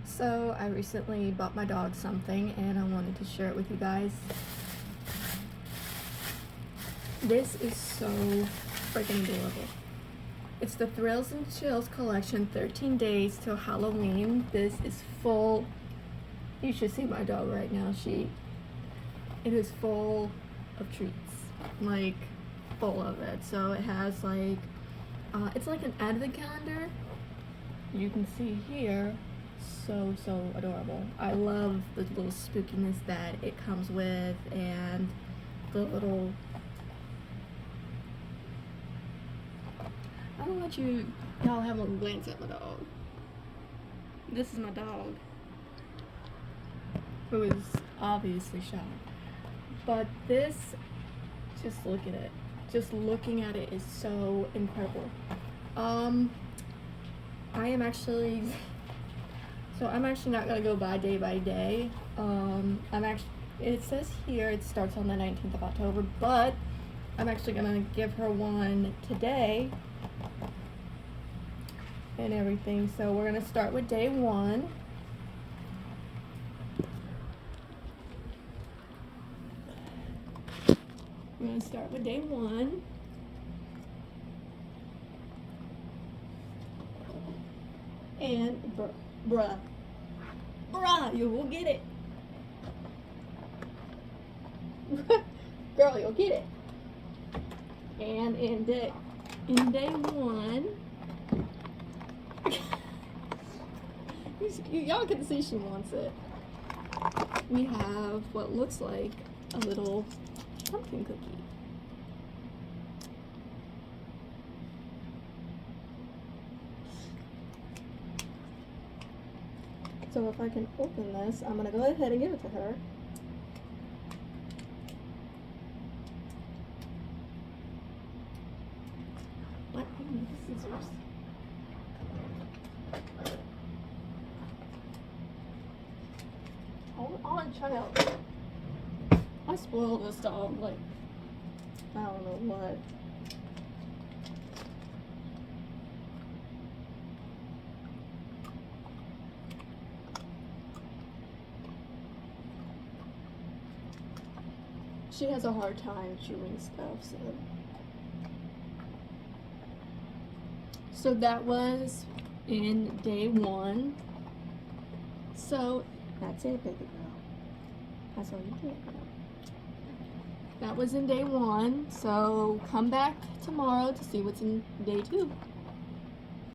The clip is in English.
So I recently bought my dog something and I wanted to share it with you guys. This is so freaking adorable. It's the Thrills and Chills collection, 13 days till Halloween. This is full. You should see my dog right now. It is full of treats, like full of it. So it has like, it's like an advent calendar. You can see here, so adorable. I love the little spookiness that it comes with, and the little, I'm gonna let y'all have a glance at my dog. This is my dog, who is obviously shy. But this, just look at it. Just looking at it is so incredible. I'm actually not gonna go by day. It says here it starts on the 19th of October, but I'm actually gonna give her one today and everything. So we're gonna start with day 1. We're gonna start with day 1. And bruh, you will get it. Girl, you'll get it. And in day 1, y'all can see she wants it. We have what looks like a little pumpkin cookie. So if I can open this, I'm gonna go ahead and give it to her. What? I need the scissors. Oh, child. I spoiled this dog, like, I don't know what. She has a hard time chewing stuff, so that was in day 1. So that's it, baby girl. That's all you get. That was in day 1. So come back tomorrow to see what's in day 2.